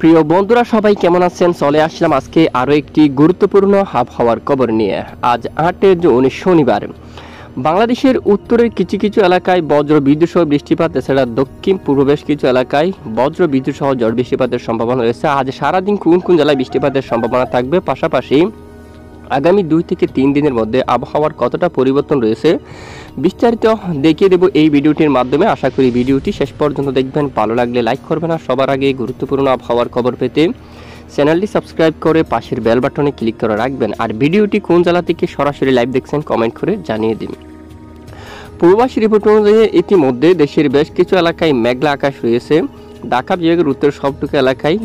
প্রিয় বন্ধুরা সবাই কেমন আছেন? চলে আসলাম আজকে আরও একটি গুরুত্বপূর্ণ আবহাওয়ার খবর নিয়ে। আজ 8 জুন শনিবার। বাংলাদেশের উত্তরের কিছু কিছু এলাকায় বজ্র বিদ্যুৎ সহ বৃষ্টিপাত, এছাড়া দক্ষিণ পূর্ব বেশ কিছু এলাকায় বজ্র বিদ্যুৎ সহ ঝড় বৃষ্টিপাতের সম্ভাবনা রয়েছে। আজ সারাদিন কোন কোন জেলায় বৃষ্টিপাতের সম্ভাবনা থাকবে, পাশাপাশি আগামী 2 থেকে 3 দিনের মধ্যে আবহাওয়ার কতটা পরিবর্তন রয়েছে বিস্তারিত দেখিয়ে দেব এই ভিডিওটির মাধ্যমে। আশা করি ভিডিওটি শেষ পর্যন্ত দেখবেন। ভালো লাগলে লাইক করবেন, আর সবার আগে গুরুত্বপূর্ণ আবহাওয়ার খবর পেতে চ্যানেলটি সাবস্ক্রাইব করে পাশের বেল বাটনে ক্লিক করে রাখবেন। আর ভিডিওটি কোন জেলা থেকে সরাসরি লাইভ দেখছেন কমেন্ট করে জানিয়ে দিন। পূর্বাভাস রিপোর্ট অনুযায়ী ইতিমধ্যে দেশের বেশ কিছু এলাকায় মেঘলা আকাশ রয়েছে। ঢাকা বিভাগের উত্তর সবটুকু এলাকায়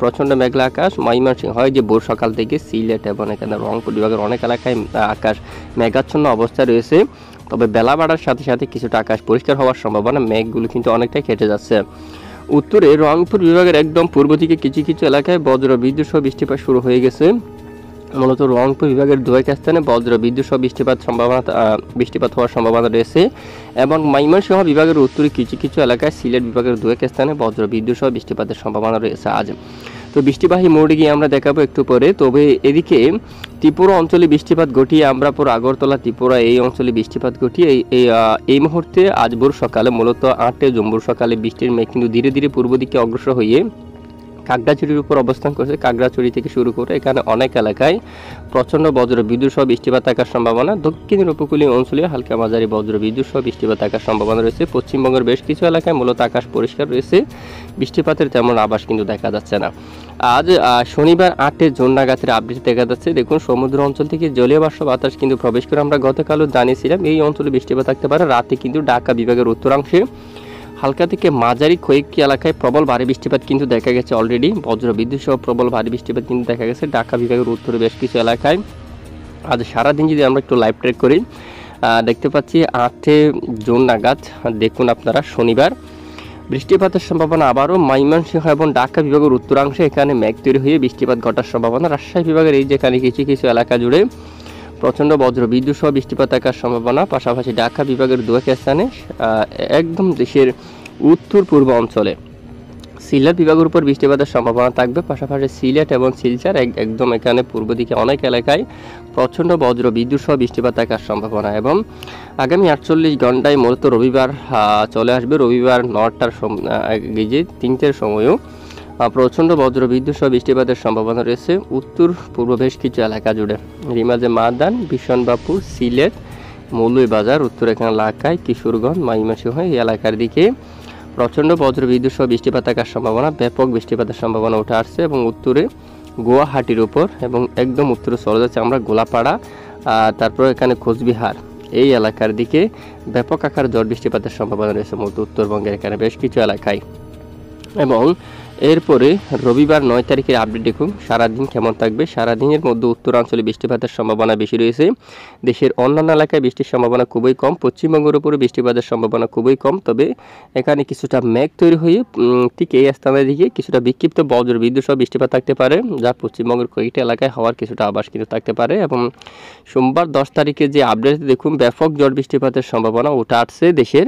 প্রচণ্ড মেঘলা আকাশ। ময়মনসিংহ হয় যে ভোর সকাল থেকে সিলেট এবং এখানে রংপুর বিভাগের অনেক এলাকায় আকাশ মেঘাচ্ছন্ন অবস্থায় রয়েছে। তবে বেলা বাড়ার সাথে সাথে কিছুটা আকাশ পরিষ্কার হওয়ার সম্ভাবনা, মেঘগুলো কিন্তু অনেকটাই কেটে যাচ্ছে। উত্তরে রংপুর বিভাগের একদম পূর্ব দিকে কিছু কিছু এলাকায় বজ্র বিদ্যুৎ সহ বৃষ্টিপাত শুরু হয়ে গেছে। মূলত রংপুর বিভাগের দু এক স্থানে বজ্র বিদ্যুৎ সহ বৃষ্টিপাত হওয়ার সম্ভাবনা রয়েছে এবং ময়মনসিংহ বিভাগের উত্তরে কিছু কিছু এলাকায় সিলেট বিভাগের দু এক স্থানে বজ্র বিদ্যুৎ সহ বৃষ্টিপাতের সম্ভাবনা রয়েছে আজ। তো বৃষ্টিবাহী মোড়ে গিয়ে আমরা দেখাবো একটু পরে। তবে এদিকে ত্রিপুরা অঞ্চলে বৃষ্টিপাত ঘটিয়ে আমরাপুর, আগরতলা, ত্রিপুরা এই অঞ্চলে বৃষ্টিপাত ঘটিয়ে এই মুহূর্তে আজ ভোর সকালে মূলত 8 জুন ভোর সকালে বৃষ্টির মেঘ কিন্তু ধীরে ধীরে পূর্ব দিকে অগ্রসর হয়ে খাগড়াছড়ির উপর অবস্থান করছে। খাগড়াছড়ি থেকে শুরু করে এখানে অনেক এলাকায় প্রচণ্ড বজ্র বিদ্যুৎ সহ বৃষ্টিপাত থাকার সম্ভাবনা। দক্ষিণের উপকূলীয় অঞ্চলে হালকা মাঝারি বজ্র বিদ্যুৎ সহ বৃষ্টিপাত থাকার সম্ভাবনা রয়েছে। পশ্চিমবঙ্গের বেশ কিছু এলাকায় মূলত আকাশ পরিষ্কার রয়েছে, বৃষ্টিপাতের তেমন আভাস কিন্তু দেখা যাচ্ছে না। আজ শনিবার 8 জুন নাগাদের আপডেট দেখা যাচ্ছে। দেখুন, সমুদ্র অঞ্চল থেকে জলীয় বাষ্প বাতাস কিন্তু প্রবেশ করে আমরা গতকালও জানিয়েছিলাম এই অঞ্চলে বৃষ্টিপাত থাকতে পারে। রাতে কিন্তু ঢাকা বিভাগের উত্তরাংশে হালকা থেকে মাঝারি কয়েকটি এলাকায় প্রবল ভারী বৃষ্টিপাত কিন্তু দেখা গেছে। অলরেডি বজ্র বিদ্যুৎ সহ প্রবল ভারী বৃষ্টিপাত কিন্তু দেখা গেছে ঢাকা বিভাগের উত্তরে বেশ কিছু এলাকায়। আজ সারাদিন যদি আমরা একটু লাইভ ট্রেক করি, দেখতে পাচ্ছি 8 জুন নাগাদ দেখুন আপনারা শনিবার বৃষ্টিপাতের সম্ভাবনা আবারও ময়মনসিংহ এবং ঢাকা বিভাগের উত্তরাংশে এখানে মেঘ তৈরি হয়ে বৃষ্টিপাত ঘটার সম্ভাবনা। রাজশাহী বিভাগের এই যেখানে কিছু কিছু এলাকা জুড়ে প্রচণ্ড বজ্র বিদ্যুৎ সহ বৃষ্টিপাত থাকার সম্ভাবনা। পাশাপাশি ঢাকা বিভাগের দু এক স্থানে একদম দেশের উত্তর পূর্ব অঞ্চলে সিলেট বিভাগের উপর বৃষ্টিপাতের সম্ভাবনা থাকবে। পাশাপাশি সিলেট এবং শিলচর একদম এখানে পূর্ব দিকে অনেক এলাকায় প্রচণ্ড বজ্র বিদ্যুৎ সহ বৃষ্টিপাত থাকার সম্ভাবনা। এবং আগামী 48 ঘন্টায় মূলত রবিবার চলে আসবে। রবিবার 9টার 3টের সময়ও প্রচণ্ড বজ্র বিদ্যুৎ সহ বৃষ্টিপাতের সম্ভাবনা রয়েছে উত্তর পূর্ব বেশ কিছু এলাকা জুড়ে। রিমাজে মাদান, বিশনবাপুর, সিলেট, মৌলভীবাজার, উত্তর এখানে এলাকায় কিশোরগঞ্জ, ময়মনসিংহ এই এলাকার দিকে প্রচণ্ড বজ্র বিদ্যুৎ সহ বৃষ্টিপাত থাকার সম্ভাবনা, ব্যাপক বৃষ্টিপাতের সম্ভাবনা উঠে আসছে। এবং উত্তরে গুয়াহাটির উপর এবং একদম উত্তরে চলে যাচ্ছে আমরা গোলাপাড়া, তারপর এখানে কোচবিহার এই এলাকার দিকে ব্যাপক আকার ঝড় বৃষ্টিপাতের সম্ভাবনা রয়েছে মূলত উত্তরবঙ্গের এখানে বেশ কিছু এলাকায়। এবং এরপরে রবিবার 9 তারিখের আপডেট দেখুন সারাদিন কেমন থাকবে। সারাদিনের মধ্যে উত্তরাঞ্চলে বৃষ্টিপাতের সম্ভাবনা বেশি রয়েছে। দেশের অন্যান্য এলাকায় বৃষ্টির সম্ভাবনা খুবই কম। পশ্চিমবঙ্গের উপরে বৃষ্টিপাতের সম্ভাবনা খুবই কম। তবে এখানে কিছুটা মেঘ তৈরি হয়ে ঠিক এই স্থানের দিকে কিছুটা বিক্ষিপ্ত বজ্র বিদ্যুৎ সহ বৃষ্টিপাত থাকতে পারে, যা পশ্চিমবঙ্গের কয়েকটি এলাকায় হওয়ার কিছুটা আভাস কিন্তু থাকতে পারে। এবং সোমবার 10 তারিখে যে আপডেট দেখুন ব্যাপক ঝড় বৃষ্টিপাতের সম্ভাবনা উঠে আসছে দেশের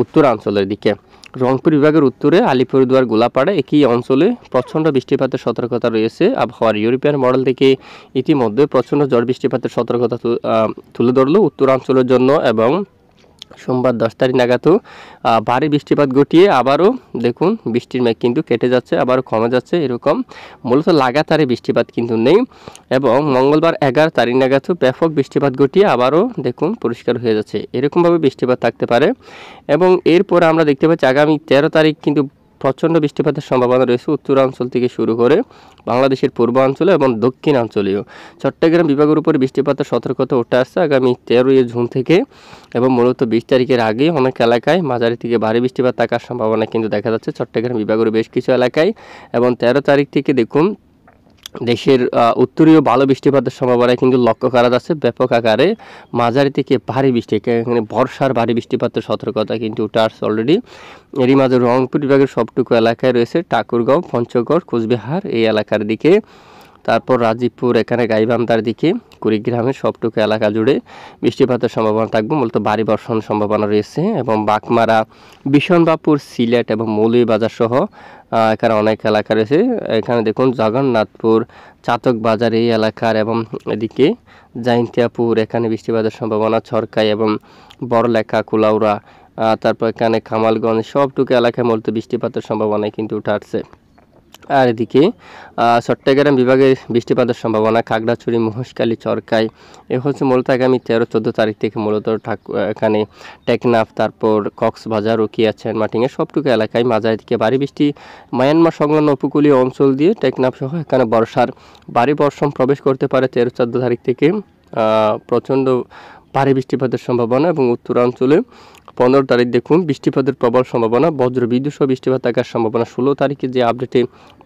উত্তরাঞ্চলের দিকে। রংপুর বিভাগের উত্তরে আলিপুরদুয়ার, গোলাপাড়া একই অঞ্চলে প্রচণ্ড বৃষ্টিপাতের সতর্কতা রয়েছে। আবহাওয়ার ইউরোপিয়ান মডেল থেকে ইতিমধ্যে প্রচণ্ড ঝড় বৃষ্টিপাতের সতর্কতা তুলে ধরলো উত্তরাঞ্চলের জন্য। এবং সোমবার 10 তারিখ নাগাদও ভারী বৃষ্টিপাত ঘটিয়ে আবারও দেখুন বৃষ্টির মেঘ কিন্তু কেটে যাচ্ছে, আবারও কমে যাচ্ছে। এরকম মূলত লাগাতারে বৃষ্টিপাত কিন্তু নেই। এবং মঙ্গলবার 11 তারিখ নাগাদও ব্যাপক বৃষ্টিপাত ঘটিয়ে আবারও দেখুন পরিষ্কার হয়ে যাচ্ছে। এরকমভাবে বৃষ্টিপাত থাকতে পারে। এবং এরপরে আমরা দেখতে পাচ্ছি আগামী 13 তারিখ কিন্তু প্রচণ্ড বৃষ্টিপাতের সম্ভাবনা রয়েছে উত্তরাঞ্চল থেকে শুরু করে বাংলাদেশের পূর্বাঞ্চলে এবং দক্ষিণাঞ্চলীয়। চট্টগ্রাম বিভাগের উপর বৃষ্টিপাতের সতর্কতা উঠে আসছে আগামী 13 জুন থেকে। এবং মূলত 20 তারিখের আগে অনেক এলাকায় মাঝারি থেকে ভারী বৃষ্টিপাত থাকার সম্ভাবনা কিন্তু দেখা যাচ্ছে চট্টগ্রাম বিভাগের বেশ কিছু এলাকায়। এবং 13 তারিখ থেকে দেখুন দেশের উত্তরীয় ভালো বৃষ্টিপাতের সম্ভাবনা কিন্তু লক্ষ্য করা যাচ্ছে। ব্যাপক আকারে মাঝারি থেকে ভারী বৃষ্টি, এখানে বর্ষার ভারী বৃষ্টিপাতের সতর্কতা কিন্তু উঠে আসছে অলরেডি। এরই মাঝে রংপুর বিভাগের সবটুকু এলাকায় রয়েছে ঠাকুরগাঁও, পঞ্চগড়, কোচবিহার এই এলাকার দিকে, তারপর রাজীবপুর এখানে গাইবান্ধার দিকে কুড়িগ্রামের সবটুকু এলাকা জুড়ে বৃষ্টিপাতের সম্ভাবনা থাকবে, মূলত ভারী বর্ষণ সম্ভাবনা রয়েছে। এবং বাগমারা, বিশনবাপুর, সিলেট এবং মৌলভীবাজার সহ এখানে অনেক এলাকা রয়েছে। এখানে দেখুন জগন্নাথপুর, চাতক বাজার এই এলাকার, এবং এদিকে জাইন্তিয়াপুর এখানে বৃষ্টিপাতের সম্ভাবনা, ছরকাই এবং বড়লেখা, কুলাউড়া, তারপর এখানে কামালগঞ্জ সবটুকু এলাকায় মূলত বৃষ্টিপাতের সম্ভাবনা কিন্তু উঠে আসছে। আর এদিকে চট্টগ্রাম বিভাগের বৃষ্টিপাতের সম্ভাবনা, খাগড়াছড়ি, মহেশখালী, চরকাই এ হচ্ছে মূলত আগামী 13-14 তারিখ থেকে মূলত এখানে টেকনাফ, তারপর কক্সবাজার, রুকিয়া, সেন্টমার্টিনের সবটুকু এলাকায় মাঝারি থেকে ভারী বৃষ্টি, মায়ানমার সংলগ্ন উপকূলীয় অঞ্চল দিয়ে টেকনাফ সহ এখানে বর্ষার ভারী বর্ষণ প্রবেশ করতে পারে 13-14 তারিখ থেকে। প্রচণ্ড ভারী বৃষ্টিপাতের সম্ভাবনা, এবং উত্তরাঞ্চলে 15 তারিখ দেখুন বৃষ্টিপাতের প্রবল সম্ভাবনা, বজ্রবিদ্যুৎ সহ বৃষ্টিপাত থাকার সম্ভাবনা। 16 তারিখে যে আপডেটে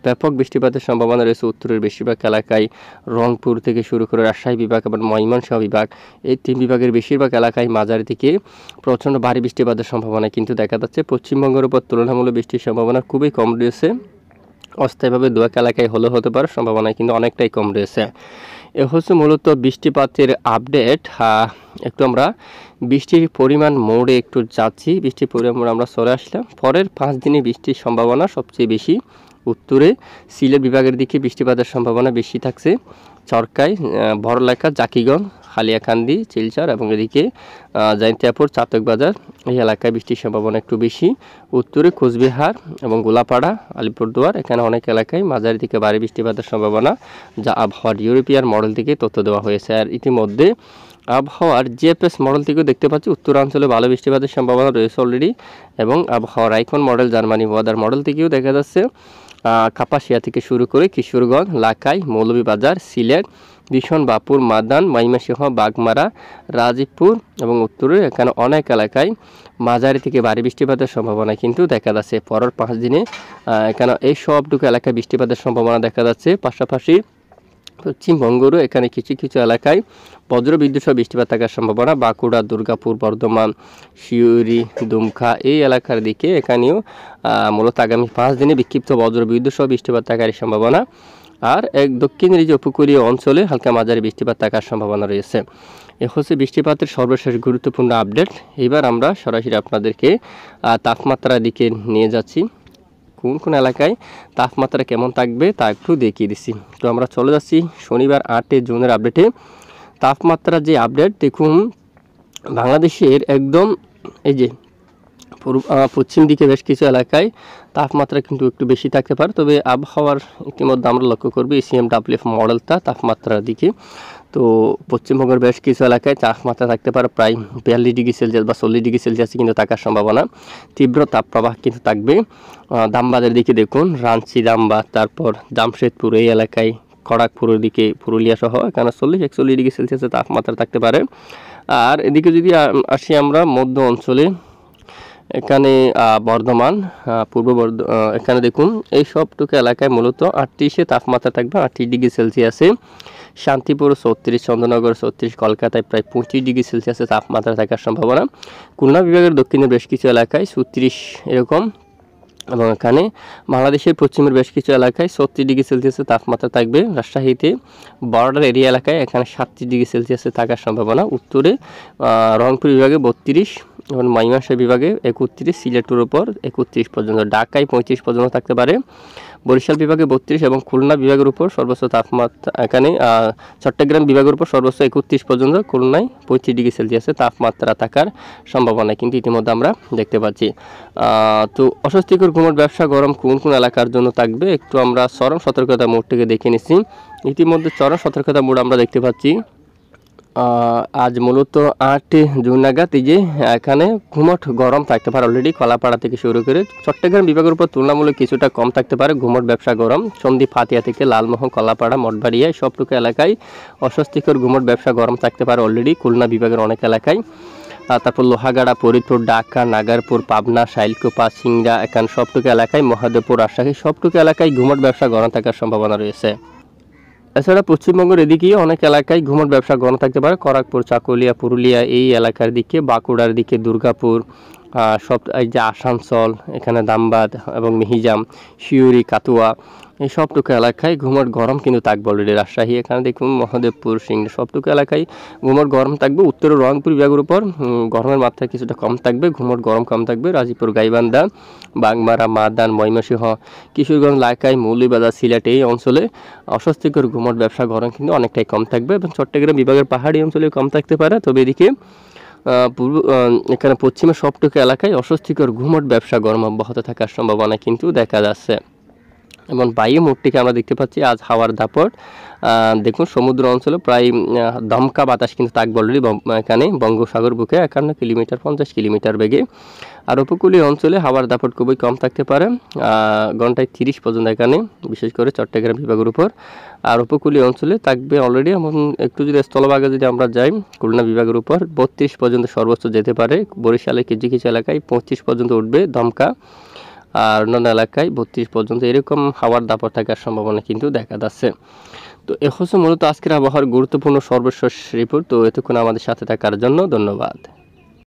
ব্যাপক বৃষ্টিপাতের সম্ভাবনা রয়েছে উত্তরের বেশিরভাগ এলাকায়, রংপুর থেকে শুরু করে রাজশাহী বিভাগ এবং ময়মনসিংহ বিভাগ, এই 3 বিভাগের বেশিরভাগ এলাকায় মাঝারি থেকে প্রচণ্ড ভারী বৃষ্টিপাতের সম্ভাবনা কিন্তু দেখা যাচ্ছে। পশ্চিমবঙ্গের উপর তুলনামূলক বৃষ্টির সম্ভাবনা খুবই কম রয়েছে, অস্থায়ীভাবে 2 এলাকায় হলেও হতে পারে, সম্ভাবনা কিন্তু অনেকটাই কম রয়েছে। এ হচ্ছে মূলত বৃষ্টিপাতের আপডেট। একটু আমরা বৃষ্টির পরিমাণ মোড়ে একটু যাচ্ছি, বৃষ্টির পরিমাণ আমরা চলে আসলাম। পরের 5 দিনে বৃষ্টির সম্ভাবনা সবচেয়ে বেশি উত্তরে সিলেট বিভাগের দিকে বৃষ্টিপাতের সম্ভাবনা বেশি থাকছে, চরকাই, বড়লেখা, জাকিগঞ্জ, হালিয়াকান্দি, শিলচর এবং এদিকে জাইন্তিয়াপুর, চাতক বাজার এই এলাকায় বৃষ্টির সম্ভাবনা একটু বেশি। উত্তরে কোচবিহার এবং গোলাপাড়া, আলিপুরদুয়ার এখানে অনেক এলাকায় মাঝারি থেকে ভারী বৃষ্টিপাতের সম্ভাবনা, যা আবহাওয়ার ইউরোপিয়ান মডেল থেকে তথ্য দেওয়া হয়েছে। আর ইতিমধ্যে আবহাওয়ার জিএফএস মডেল থেকেও দেখতে পাচ্ছি উত্তরাঞ্চলে ভালো বৃষ্টিপাতের সম্ভাবনা রয়েছে অলরেডি, এবং আবহাওয়ার icon model Germany weather model থেকেও দেখা যাচ্ছে কাপাসিয়া থেকে শুরু করে কিশোরগঞ্জ, লাখাই, মৌলভীবাজার, সিলেট, বিশনবাপুর, মাদান, ময়মনসিংহ, বাগমারা, রাজীবপুর এবং উত্তরের এখানে অনেক এলাকায় মাঝারি থেকে ভারী বৃষ্টিপাতের সম্ভাবনা কিন্তু দেখা যাচ্ছে। পরের 5 দিনে এখানে এই সবটুকু এলাকায় বৃষ্টিপাতের সম্ভাবনা দেখা যাচ্ছে। পাশাপাশি পশ্চিমবঙ্গেরও এখানে কিছু কিছু এলাকায় বজ্রবিদ্যুৎ সহ বৃষ্টিপাত থাকার সম্ভাবনা, বাঁকুড়া, দুর্গাপুর, বর্ধমান, সিউড়ি, দুমকা এই এলাকার দিকে এখানেও মূলত আগামী 5 দিনে বিক্ষিপ্ত বজ্রবিদ্যুৎ সহ বৃষ্টিপাত থাকার সম্ভাবনা। আর দক্ষিণের যে উপকূলীয় অঞ্চলে হালকা মাঝারি বৃষ্টিপাত থাকার সম্ভাবনা রয়েছে। এ হচ্ছে বৃষ্টিপাতের সর্বশেষ গুরুত্বপূর্ণ আপডেট। এবার আমরা সরাসরি আপনাদেরকে তাপমাত্রার দিকে নিয়ে যাচ্ছি, কোন কোন এলাকায় তাপমাত্রা কেমন থাকবে তা একটু দেখিয়ে দিচ্ছি। তো আমরা চলে যাচ্ছি শনিবার 8 জুনের আপডেটে। তাপমাত্রার যে আপডেট দেখুন, বাংলাদেশের একদম এই যে পশ্চিম দিকে বেশ কিছু এলাকায় তাপমাত্রা কিন্তু একটু বেশি থাকতে পারে, তবে আবহাওয়ার ইতিমধ্যে আমরা লক্ষ্য করবো এসিএমডব্লিউএফ মডেলটা তাপমাত্রার দিকে। তো পশ্চিমবঙ্গের বেশ কিছু এলাকায় তাপমাত্রা থাকতে পারে প্রায় 42 ডিগ্রি সেলসিয়াস বা 40 ডিগ্রি সেলসিয়াসে কিন্তু থাকার সম্ভাবনা। তীব্র তাপপ্রবাহ কিন্তু থাকবে। দামবাদের দিকে দেখুন, রাঞ্চি, দামবাদ, তারপর জামশেদপুর এই এলাকায়, খড়গপুরের দিকে, পুরুলিয়া সহ এখানে 40-41 ডিগ্রি সেলসিয়াসের তাপমাত্রা থাকতে পারে। আর এদিকে যদি আসি আমরা মধ্য অঞ্চলে, এখানে বর্ধমান, এখানে দেখুন এই সবটুকু এলাকায় মূলত 38-এ তাপমাত্রা থাকবে, 38 ডিগ্রি সেলসিয়াসে। শান্তিপুর 34, চন্দ্রনগর 34, কলকাতায় প্রায় 25 ডিগ্রি সেলসিয়াসে তাপমাত্রা থাকার সম্ভাবনা। খুলনা বিভাগের দক্ষিণের বেশ কিছু এলাকায় 36 এরকম, এবং এখানে বাংলাদেশের পশ্চিমের বেশ কিছু এলাকায় 36 ডিগ্রি সেলসিয়াসের তাপমাত্রা থাকবে। রাজশাহীতে বর্ডার এরিয়া এলাকায় এখানে 37 ডিগ্রি সেলসিয়াসে থাকার সম্ভাবনা। উত্তরে রংপুর বিভাগে 32 এবং ময়মনসিংহ বিভাগে 31, সিলেটের উপর 31 পর্যন্ত, ঢাকায় 35 পর্যন্ত থাকতে পারে। বরিশাল বিভাগে 32 এবং খুলনা বিভাগের উপর সর্বোচ্চ তাপমাত্রা, এখানে চট্টগ্রাম বিভাগের উপর সর্বোচ্চ 31 পর্যন্ত, খুলনায় 35 ডিগ্রি সেলসিয়াসে তাপমাত্রা থাকার সম্ভাবনা কিন্তু ইতিমধ্যে আমরা দেখতে পাচ্ছি। তো অস্বস্তিকর ঘুমের ব্যবসা গরম কোন কোন এলাকার জন্য থাকবে একটু আমরা চরম সতর্কতা মোড থেকে দেখে নিচ্ছি। ইতিমধ্যে চরম সতর্কতা মোড আমরা দেখতে পাচ্ছি আজ মূলত 8 জুন নাগাদ। এই যে এখানে ঘুমট গরম থাকতে পারে অলরেডি, কলাপাড়া থেকে শুরু করে চট্টগ্রাম বিভাগের উপর তুলনামূলক কিছুটা কম থাকতে পারে ঘুমট ব্যবসা গরম। সন্দ্বীপ, হাতিয়া থেকে লালমোহন, কলাপাড়া, মঠবাড়িয়া সবটুকু এলাকায় অস্বস্তিকর ঘুমট ব্যবসা গরম থাকতে পারে অলরেডি খুলনা বিভাগের অনেক এলাকায়। তারপর লোহাগাড়া, ফরিদপুর, ঢাকা, নাগারপুর, পাবনা, শাইলকুপা, সিংড়া এখানে সবটুকু এলাকায়, মহাদেবপুর, রাজশাহী সবটুকু এলাকায় ঘুমট ব্যবসা গরম থাকার সম্ভাবনা রয়েছে। এছাড়া পশ্চিমবঙ্গের এদিকে অনেক এলাকায় ঘুমট ব্যবসা গরম থাকতে পারে, খড়গপুর, চাকুলিয়া, পুরুলিয়া এই এলাকার দিকে, বাঁকুড়ার দিকে, দুর্গাপুর, সব এই যে আসানসোল, এখানে দামবাদ এবং মিহিজাম, সিউড়ি, কাতুয়া এই সবটুকু এলাকায় ঘুমট গরম কিন্তু থাকবে অলরেডি। রাজশাহী এখানে দেখুন মহাদেবপুর, সিংড়া সবটুকু এলাকায় ঘুমট গরম থাকবে। উত্তর রংপুর বিভাগের উপর গরমের মাত্রা কিছুটা কম থাকবে, ঘুমট গরম কম থাকবে। গাজীপুর, গাইবান্ধা, বাগমারা, মাদান, ময়মনসিংহ, কিশোরগঞ্জ, লাখাই, মৌলভীবাজার, সিলেট এই অঞ্চলে অস্বস্তিকর ঘুমট ব্যবসা গরম কিন্তু অনেকটাই কম থাকবে এবং চট্টগ্রাম বিভাগের পাহাড়ি অঞ্চলে কম থাকতে পারে। তবে এদিকে এখানে পশ্চিমের সবটুকু এলাকায় অস্বস্তিকর ঘুমট ব্যবসা গরম অব্যাহত থাকার সম্ভাবনা কিন্তু দেখা যাচ্ছে। এবং বায়ু মোড়টিকে আমরা দেখতে পাচ্ছি আজ হাওয়ার দাপট। দেখুন সমুদ্র অঞ্চলে প্রায় দমকা বাতাস কিন্তু থাকবে অলরেডি এখানে বঙ্গোপসাগর বুকে 51 কিলোমিটার 50 কিলোমিটার বেগে। আর উপকূলীয় অঞ্চলে হাওয়ার দাপট খুবই কম থাকতে পারে, ঘন্টায় 30 পর্যন্ত এখানে, বিশেষ করে চট্টগ্রাম বিভাগের উপর। আর উপকূলীয় অঞ্চলে থাকবে অলরেডি, এবং একটু যদি স্থলভাগে যদি আমরা যাই খুলনা বিভাগের উপর 32 পর্যন্ত সর্বোচ্চ যেতে পারে। বরিশালে কিছু কিছু এলাকায় 25 পর্যন্ত উঠবে দমকা, আর অন্যান্য এলাকায় 32 পর্যন্ত এরকম হাওয়ার দাপট থাকার সম্ভাবনা কিন্তু দেখা যাচ্ছে। তো এ হচ্ছে মূলত আজকের আবহাওয়ার গুরুত্বপূর্ণ সর্বশেষ রিপোর্ট। তো এতক্ষণ আমাদের সাথে থাকার জন্য ধন্যবাদ।